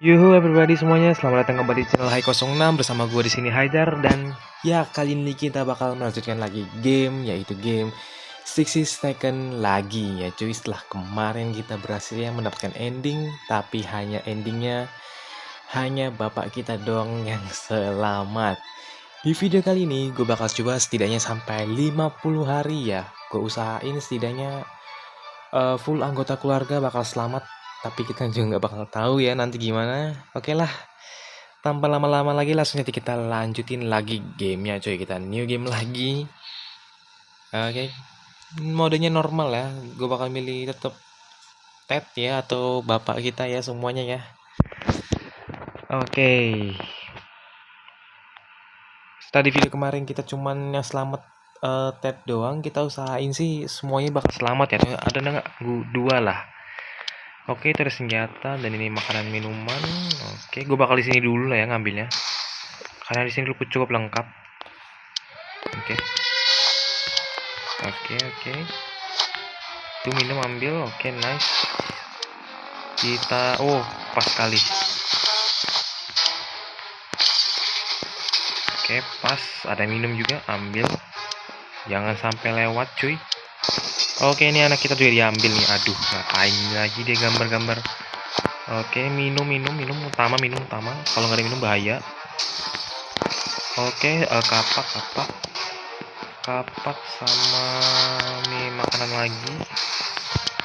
Yuhu everybody semuanya, selamat datang kembali di channel Hai06 bersama gue di sini Haidar, dan ya kali ini kita bakal melanjutkan lagi game, yaitu game 60 Second lagi ya cuy. Setelah kemarin kita berhasil ya mendapatkan ending, tapi endingnya hanya bapak kita doang yang selamat. Di video kali ini gue bakal coba setidaknya sampai 50 hari ya. Gue usahain setidaknya full anggota keluarga bakal selamat, tapi kita juga nggak bakal tahu ya nanti gimana. Oke lah, tanpa lama-lama lagi langsung aja kita lanjutin lagi gamenya coy. Kita new game lagi. Oke, modenya normal ya. Gue bakal milih tetap Ted ya, atau bapak kita ya semuanya ya. Oke, setelah di video kemarin kita cuman yang selamat Ted doang, kita usahain sih semuanya bakal selamat ya. Ada nggak? Dua lah. Oke, itu ada senjata dan ini makanan minuman. Oke, gue bakal di sini dulu lah ya ngambilnya, karena di sini cukup lengkap. Oke, oke. Itu minum ambil. Oke, nice. Kita pas kali. Oke, pas. Ada minum juga, ambil. Jangan sampai lewat, cuy. Oke, ini anak kita juga diambil nih. Aduh, ngapain lagi dia gambar-gambar. Oke, minum utama. Kalau nggak ada minum bahaya. Oke, kapak sama mie makanan lagi.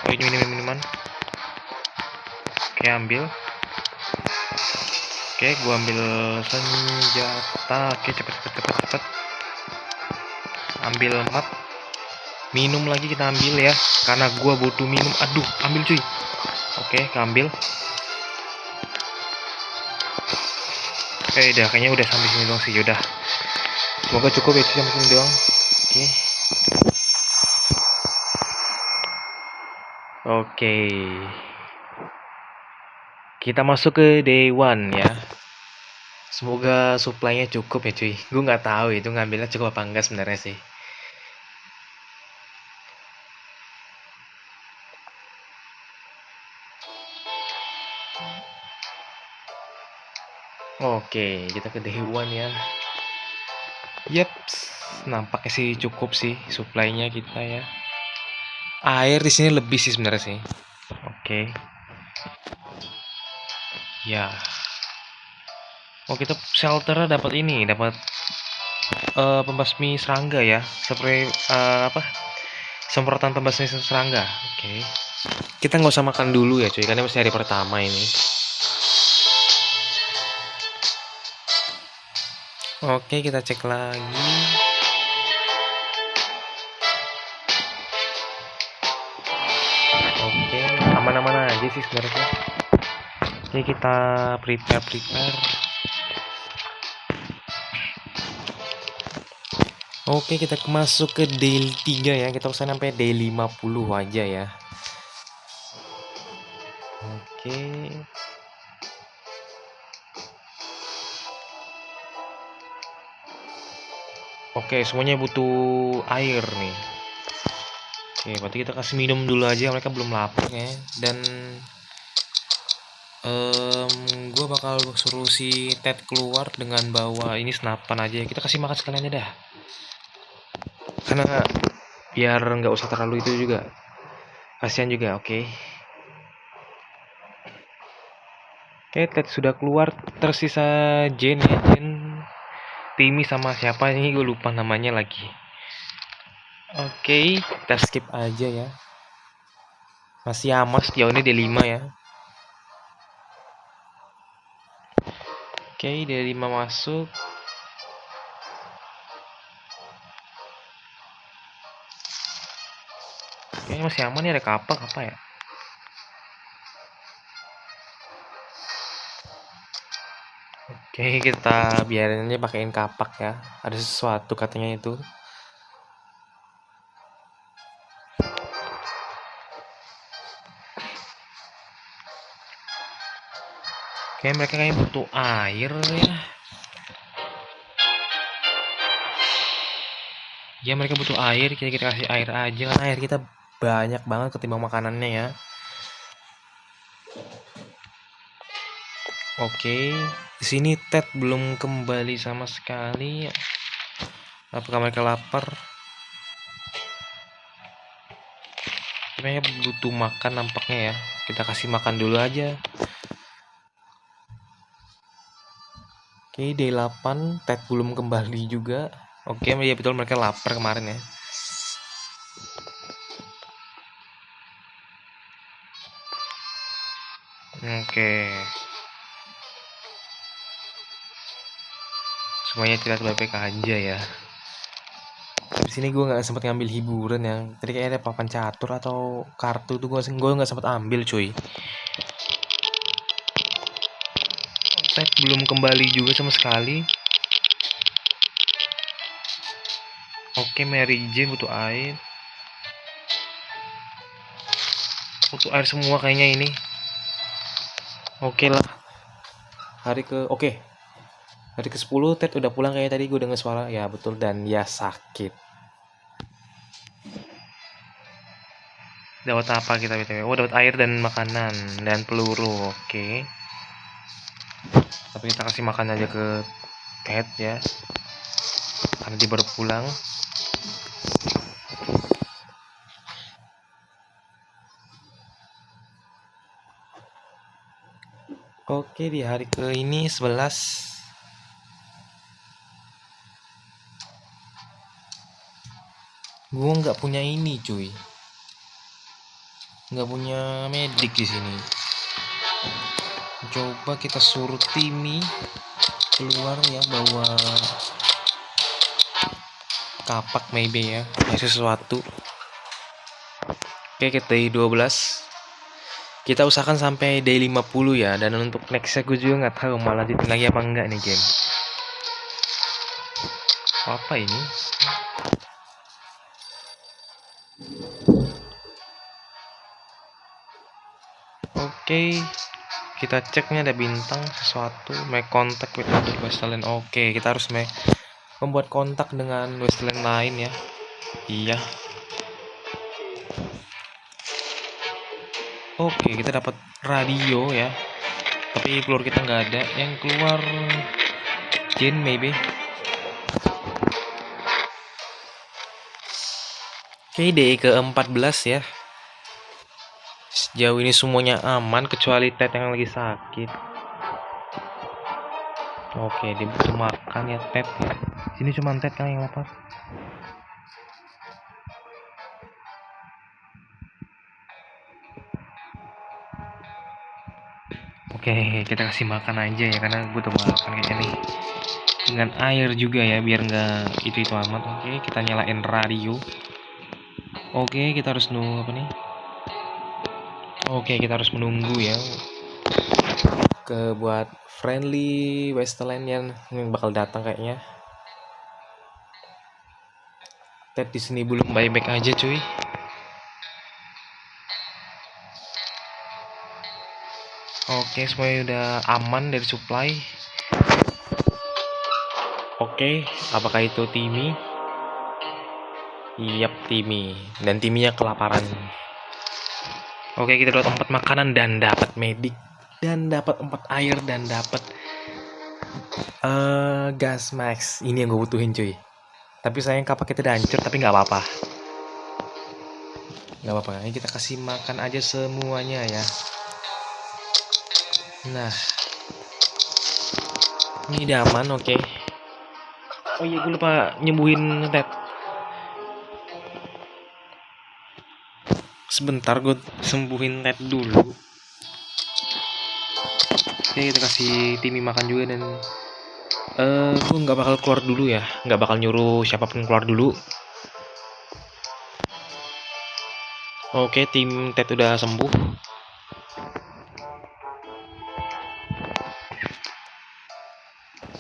Oh, ini minuman. Oke, ambil. Oke, gua ambil senjata. Oke, cepet. Ambil map. Minum lagi kita ambil ya, karena gua butuh minum. Aduh, ambil cuy. Oke, ambil. Oke, kayaknya udah sampai sini doang sih. Yaudah, semoga cukup ya sampai sini doang. Oke. Kita masuk ke day one ya. Semoga supply-nya cukup ya cuy. Gue nggak tahu itu ngambilnya cukup apa enggak sebenarnya sih. Oke, kita ke day one ya. Yep, nampaknya sih cukup sih supply-nya kita ya. Air di sini lebih sih sebenarnya sih. Oke. Ya. Oh, kita shelter dapat ini, dapat pembasmi serangga ya. Spray semprotan pembasmi serangga. Oke. Kita nggak usah makan dulu ya cuy, karena masih hari pertama ini. Oke, kita cek lagi. Oke, aman-aman aja sih sebenarnya. Oke, kita prepare. Oke, kita masuk ke day 3 ya. Kita usah sampai day 50 aja ya. Oke, semuanya butuh air nih. Oke, berarti kita kasih minum dulu aja, mereka belum lapar ya. Dan gue bakal suruh si Ted keluar dengan bawa ini senapan aja. Kita kasih makan sekalian aja dah, karena biar nggak usah terlalu itu juga, kasihan juga. Oke, Ted sudah keluar. Tersisa Jane ya, Timmy sama siapa ini gue lupa namanya lagi. Oke, kita skip aja ya. Masih aman sejauh ini D5 ya. Oke, D5 masuk. Oke, masih aman nih, ada kapak apa ya? Oke, kita biarin aja pakein kapak ya. Ada sesuatu katanya itu. Oke, mereka kayaknya butuh air ya. Ya, mereka butuh air. Kita kasih air aja, karena air kita banyak banget ketimbang makanannya ya. Oke, di sini Ted belum kembali sama sekali. Apakah mereka lapar? Kayaknya butuh makan nampaknya ya. Kita kasih makan dulu aja. Oke, day 8, Ted belum kembali juga. Oke, ya betul mereka lapar kemarin ya. Oke. Semuanya tidak baik-baik aja ya. Di sini gue nggak sempat ngambil hiburan ya. Tadi kayaknya ada papan catur atau kartu tuh gue nggak sempat ambil cuy. Ted belum kembali juga sama sekali. Oke, Mary Jane butuh air. Butuh air semua kayaknya ini. Oke lah. Hari ke-10 Ted udah pulang kayak tadi gue dengar suara. Ya betul, dan dia sakit. Dapat apa kita BTW? Oh, dapat air dan makanan dan peluru. Oke. Tapi kita kasih makan aja ke Ted ya. Karena dia baru pulang. Oke, di hari ke ini 11. Gue nggak punya ini cuy. Nggak punya medik di sini. Coba kita suruh Timmy keluar ya, bawa kapak maybe ya, sesuatu. Oke, kita day 12. Kita usahakan sampai day 50 ya. Dan untuk nextnya gue juga nggak tahu malah lanjutin lagi apa enggak nih game. Apa ini? Oke, kita ceknya ada bintang sesuatu. Make contact with other Westland. Oke, kita harus membuat kontak dengan Westland lain ya. Iya. Oke, kita dapat radio ya. Tapi keluar kita nggak ada. Yang keluar Jin maybe. Oke, day ke-14 ya. Sejauh ini semuanya aman kecuali Ted yang lagi sakit. Oke, dia butuh makan ya Ted ya. Sini cuma Ted kan yang lapar. Oke, kita kasih makan aja ya karena butuh makan kayaknya nih. Dengan air juga ya biar nggak itu amat. Oke, kita nyalain radio. Oke, kita harus nunggu apa nih? Oke, kita harus menunggu ya. Buat friendly Westland yang bakal datang kayaknya. Ted di sini belum baik-baik aja cuy. Oke, semuanya udah aman dari supply. Oke, apakah itu Timmy? Yap, Timmy. Dan Timmy-nya kelaparan. Oke, kita dapat 4 makanan dan dapat medik dan dapat 4 air dan dapat gas max. Ini yang gue butuhin cuy. Tapi sayang kapak kita udah hancur, tapi nggak apa-apa. Nggak apa-apa. Ini kita kasih makan aja semuanya ya. Nah, ini udah aman, oke. Oh iya, gue lupa nyembuhin Ted. Sebentar, gue sembuhin Ted dulu. Oke, kita kasih Timmy makan juga dan gue nggak bakal keluar dulu ya, nggak bakal nyuruh siapapun keluar dulu. Oke, tim Ted udah sembuh.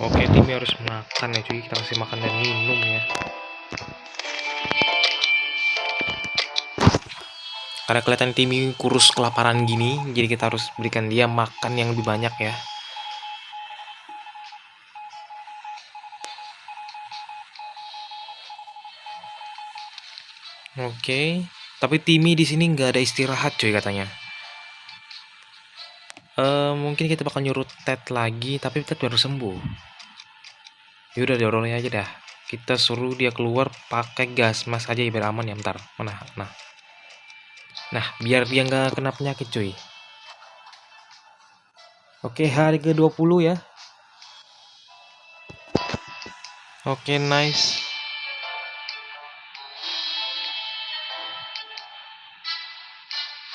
Oke, timnya harus makan ya cuy, kita kasih makan dan minum ya. Karena kelihatan Timmy kurus kelaparan gini, jadi kita harus berikan dia makan yang lebih banyak ya. Oke, tapi Timmy di sini nggak ada istirahat cuy katanya. Mungkin kita bakal nyuruh Ted lagi, tapi Ted baru sembuh. Yaudah dorongnya aja dah. Kita suruh dia keluar pakai gas mask aja biar aman ya, bentar. Nah, biar dia nggak kena penyakit cuy. Oke, hari ke-20 ya. Oke, nice.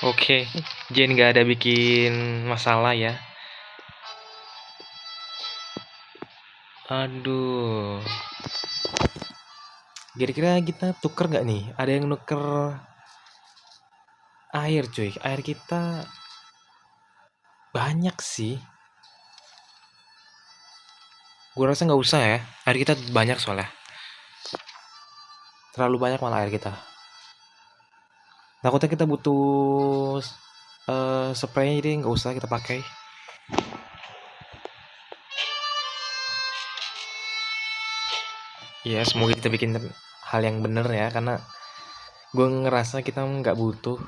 Oke, Jen nggak ada bikin masalah ya. Aduh. Kira-kira kita tuker nggak nih? Ada yang nuker air cuy. Air kita banyak sih. Gue rasa nggak usah ya. Air kita banyak soalnya. Terlalu banyak malah air kita. Takutnya kita butuh spraynya, jadi nggak usah kita pakai. Ya semoga kita bikin hal yang bener ya, karena gue ngerasa kita nggak butuh.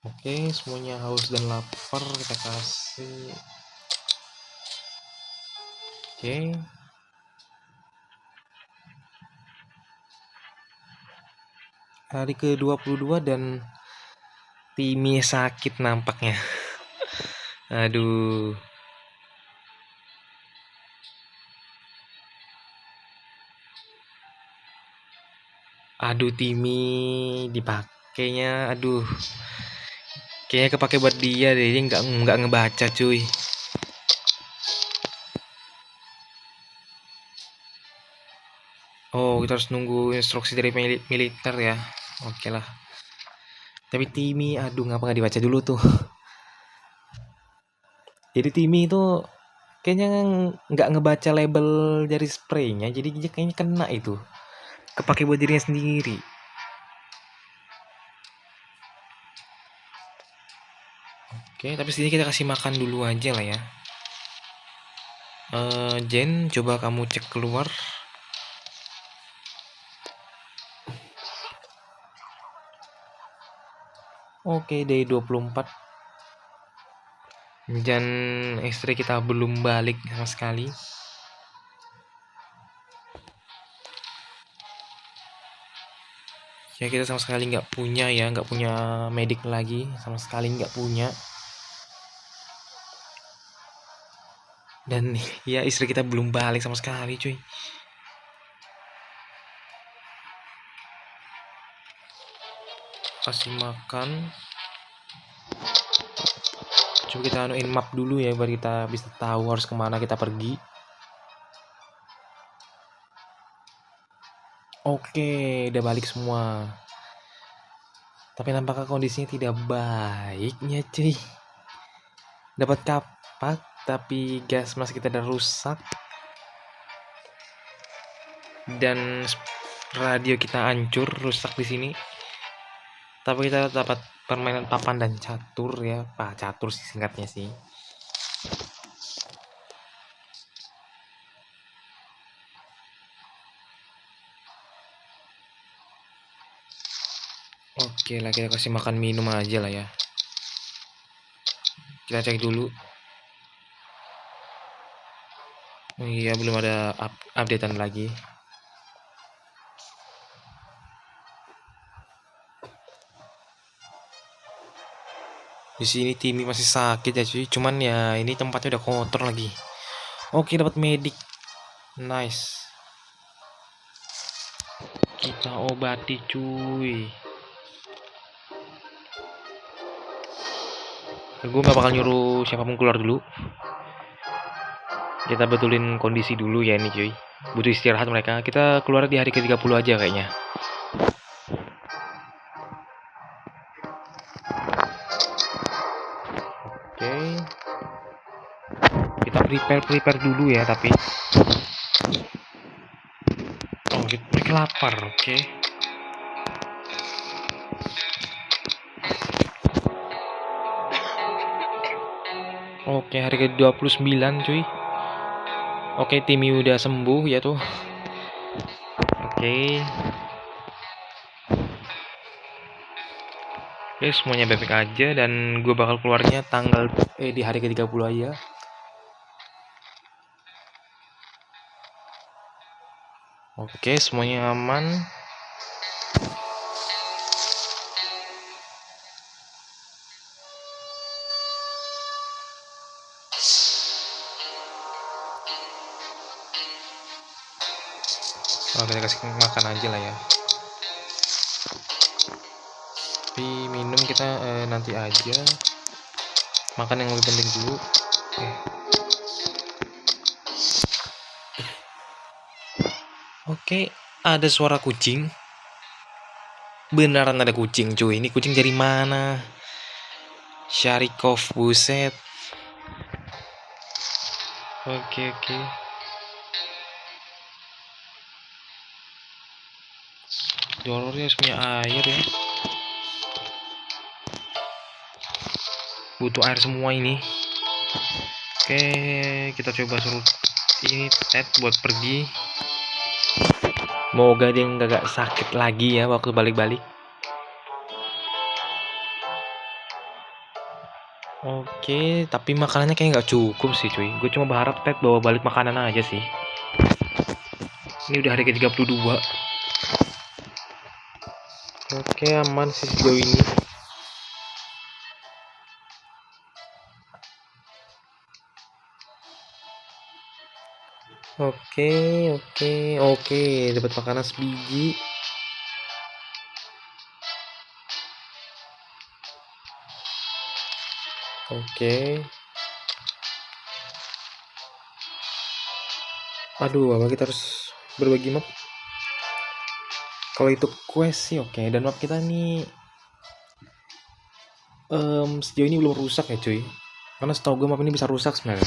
Oke, semuanya haus dan lapar kita kasih. Oke. Hari ke-22 dan Timmy sakit nampaknya. Aduh. Aduh, Timmy dipakainya. Aduh. Kayaknya kepake buat dia deh. Dia nggak ngebaca cuy. Oh, kita harus nunggu instruksi dari militer ya. Oke lah. Tapi Timmy, aduh ngapa nggak dibaca dulu tuh. Jadi Timmy itu kayaknya nggak ngebaca label dari spraynya, jadi dia kayaknya kena itu. Kepake buat dirinya sendiri. Oke, tapi sini kita kasih makan dulu aja lah ya. Jen, coba kamu cek keluar. Oke, day 24. Dan istri kita belum balik sama sekali. Ya kita sama sekali nggak punya ya, nggak punya medik lagi, sama sekali nggak punya. Dan ya istri kita belum balik sama sekali cuy. Kasih makan. Coba kita anuin map dulu ya, biar kita bisa tahu harus kemana kita pergi. Oke, udah balik semua. Tapi nampaknya kondisinya tidak baiknya cuy. Dapat kapak, tapi gas mask kita udah rusak. Dan radio kita hancur, rusak di sini. Tapi kita dapat permainan papan dan catur ya. Catur sih singkatnya sih. Oke lah, kita kasih makan minum aja lah ya. Kita cek dulu. Oh iya, belum ada updatean lagi. Di sini Timmy masih sakit ya cuy. Cuman ya ini tempatnya udah kotor lagi. Oke, dapat medik. Nice. Kita obati cuy. Gue gak bakal nyuruh siapapun keluar dulu. Kita betulin kondisi dulu ya ini cuy. Butuh istirahat mereka. Kita keluar di hari ke-30 aja kayaknya. Oke. Kita prepare dulu ya tapi. Oh, mereka lapar, oke. Oke, hari ke-29 cuy. Oke, Timmy udah sembuh ya tuh. Oke. Oke, semuanya baik-baik aja dan gue bakal keluarnya di hari ke-30 aja. Oke, semuanya aman. Kita kasih makan aja lah ya. Tapi minum kita nanti aja. Makan yang lebih penting dulu. Oke, ada suara kucing. Beneran ada kucing, cuy. Ini kucing dari mana? Syarikov, buset. Oke. Dorornya harus punya air ya. Butuh air semua ini. Oke, kita coba suruh ini Ted buat pergi. Moga dia nggak sakit lagi ya waktu balik-balik. Oke, tapi makanannya kayak nggak cukup sih cuy. Gue cuma berharap Ted bawa balik makanan aja sih. Ini udah hari ke-32. Oke, aman sih sejauh ini. Oke. Dapat makanan sebiji. Oke. Aduh, apa kita harus berbagi map? Kalau itu quest sih oke. Dan map kita nih sejauh ini belum rusak ya cuy. Karena setahu gue map ini bisa rusak sebenarnya.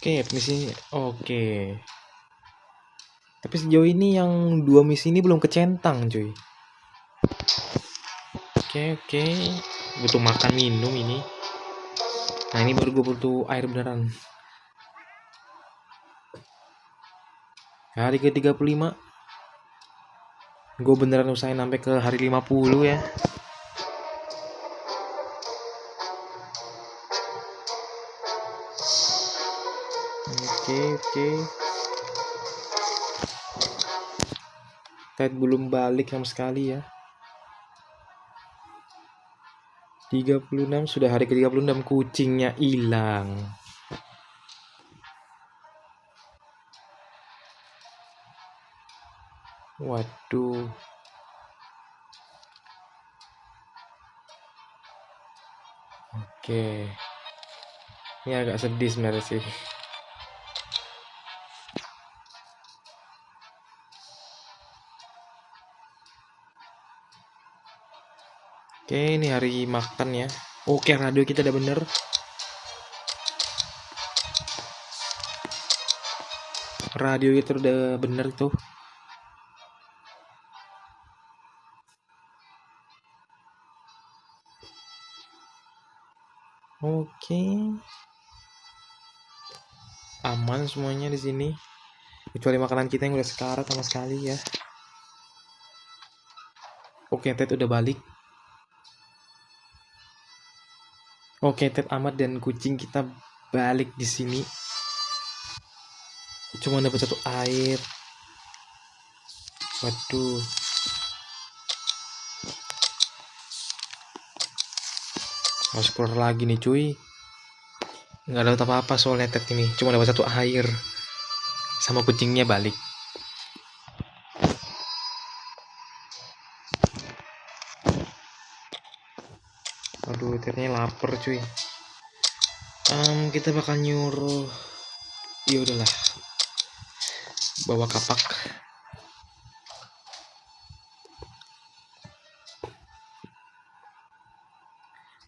Oke, misi oke. Tapi sejauh ini yang 2 misi ini belum kecentang cuy. Oke. Butuh makan minum ini. Nah ini baru gue butuh air beneran. Hari ke-35. Gue beneran usahain sampai ke hari 50 ya. Oke. Ted belum balik sama sekali ya. 36 sudah hari ke-36, kucingnya hilang. Waduh. Oke. Ini agak sedih sebenarnya sih. Oke, ini hari makan ya. Oke, radio kita udah bener. Radio kita udah bener tuh. Oke. Aman semuanya di sini. Kecuali makanan kita yang udah sekarat sama sekali ya. Oke, Ted udah balik. Oke, Ted amat dan kucing kita balik di sini. Cuma dapat 1 air. Waduh. Harus keluar lagi nih cuy. Nggak dapat apa-apa soalnya Ted ini. Cuma dapat 1 air. Sama kucingnya balik. Aduh, Tednya lapar cuy. Kita bakal nyuruh. Ya udahlah. Bawa kapak.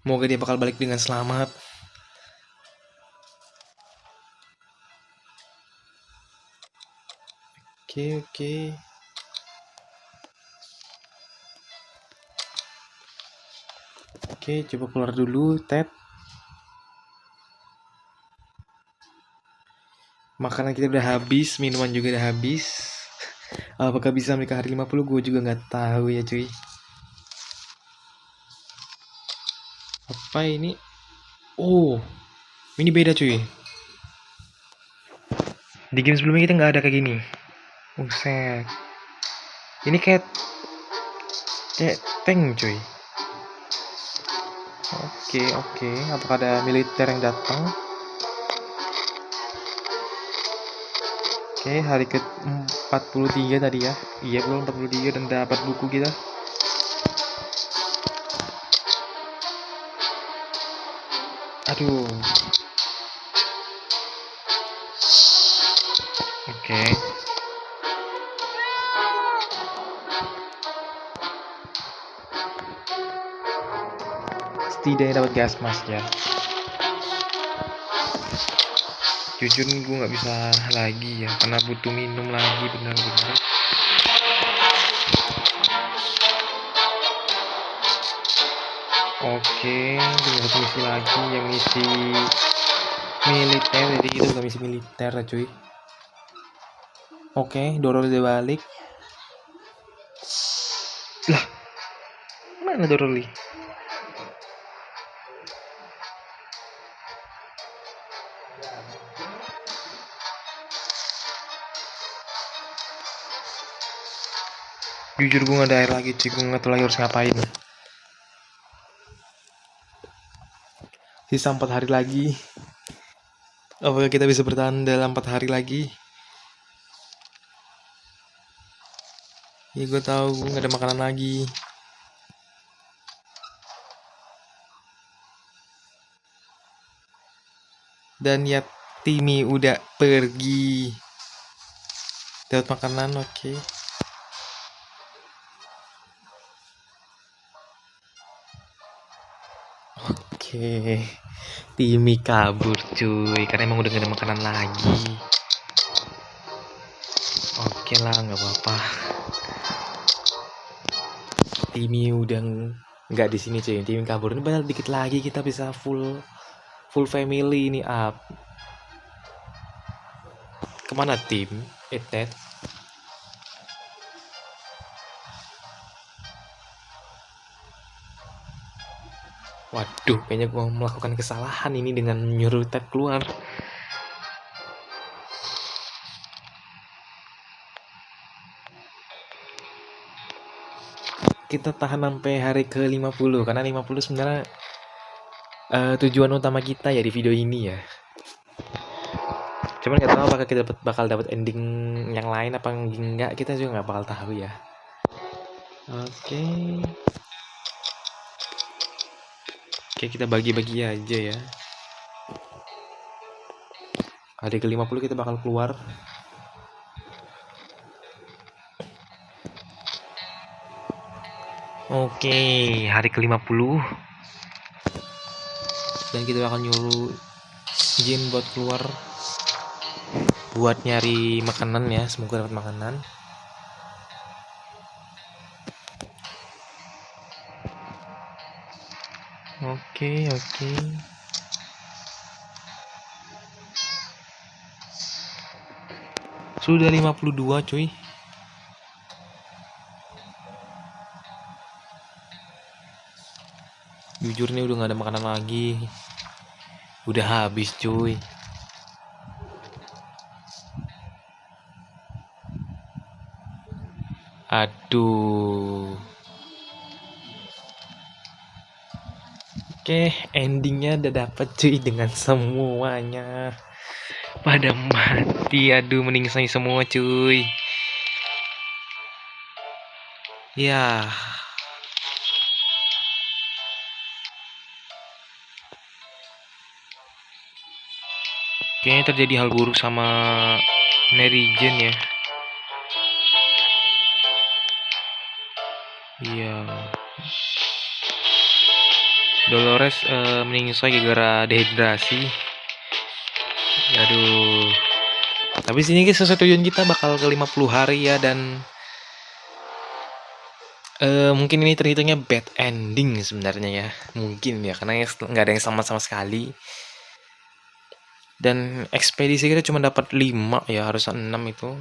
Moga dia bakal balik dengan selamat. Oke. Oke, coba keluar dulu, Ted. Makanan kita udah habis, minuman juga udah habis. Apakah bisa mereka hari 50? Gue juga nggak tahu ya cuy. Apa ini? Oh, ini beda cuy. Di game sebelumnya kita nggak ada kayak gini. Buset. Ini kayak tank cuy. Oke. Apakah ada militer yang datang? Oke, hari ke 43 tadi ya. Iya, belum 43 dan dapat buku kita. Aduh. Oke. Setidaknya dapat gas mask ya. Jujur gue nggak bisa lagi ya, karena butuh minum lagi benar-benar. Oke, tinggal satu misi lagi, yang misi militer. Jadi itu bukan misi militer ya cuy. Oke, Doroli udah balik. Lah, mana Doroli? Jujur gue gak ada air lagi cuy, gue gak tahu lagi harus ngapain. Sisa 4 hari lagi. Apakah kita bisa bertahan dalam 4 hari lagi? Ya gue tahu gue gak ada makanan lagi. Dan ya Timmy udah pergi. Dapat makanan, oke. Oke. Timmy kabur cuy, karena emang udah gak ada makanan lagi. Oke lah, nggak apa-apa. Timmy udah nggak di sini cuy. Timmy kabur. Ini padahal dikit lagi kita bisa full family ini up. Kemana tim? Etet. Waduh, kayaknya gue melakukan kesalahan ini dengan nyuruh Ted keluar. Kita tahan sampai hari ke-50, karena 50 sebenarnya tujuan utama kita ya di video ini ya. Cuman nggak tahu apakah kita bakal dapat ending yang lain apa enggak, kita juga nggak bakal tahu ya. Oke, kita bagi-bagi aja ya. Hari ke-50 kita bakal keluar. Oke, hari ke-50. Dan kita bakal nyuruh Jin buat keluar buat nyari makanan ya, semoga dapat makanan. Oke. Sudah 52 cuy. Jujur nih udah gak ada makanan lagi. Udah habis cuy. Aduh. Oke, endingnya udah dapet cuy dengan semuanya. Pada mati, aduh meningsai semua cuy. Ya. Kayaknya terjadi hal buruk sama Mary Jane ya. Iya. Dolores meningsai gara-gara dehidrasi. Aduh. Tapi sini sesuai tujuan kita bakal ke 50 hari ya, dan mungkin ini terhitungnya bad ending sebenarnya ya. Mungkin ya, karena nggak ada yang selamat sama sekali. Dan ekspedisi kita cuma dapat 5 ya, harusnya 6 itu.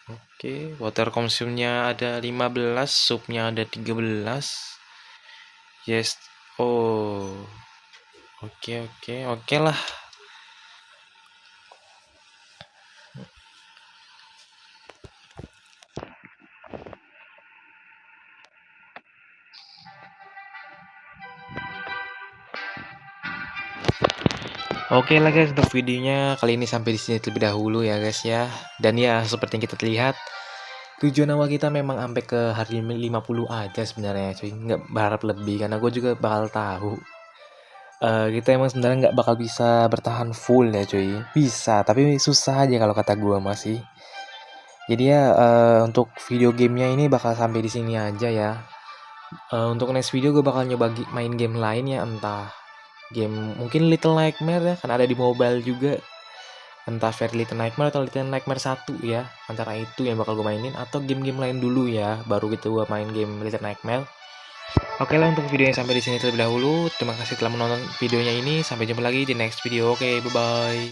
Oke, water consume-nya ada 15, supnya ada 13. Yes. Oh. Oke lah. Oke lah guys, untuk videonya kali ini sampai di sini terlebih dahulu ya guys ya. Dan ya seperti yang kita lihat, tujuan awal kita memang sampai ke hari 50 aja sebenarnya cuy. Nggak berharap lebih karena gue juga bakal tahu. Kita emang sebenarnya nggak bakal bisa bertahan full ya cuy. Bisa, tapi susah aja kalau kata gue masih. Jadi ya untuk video gamenya ini bakal sampai di sini aja ya. Untuk next video gue bakal nyoba main game lain ya, entah game mungkin Little Nightmare ya, kan ada di mobile juga. Entah Very Little Nightmare atau Little Nightmare 1 ya. Antara itu yang bakal gue mainin atau game-game lain dulu ya, baru gitu gue main game Little Nightmare. Oke lah, untuk videonya sampai di sini terlebih dahulu. Terima kasih telah menonton videonya ini. Sampai jumpa lagi di next video. Oke, bye-bye.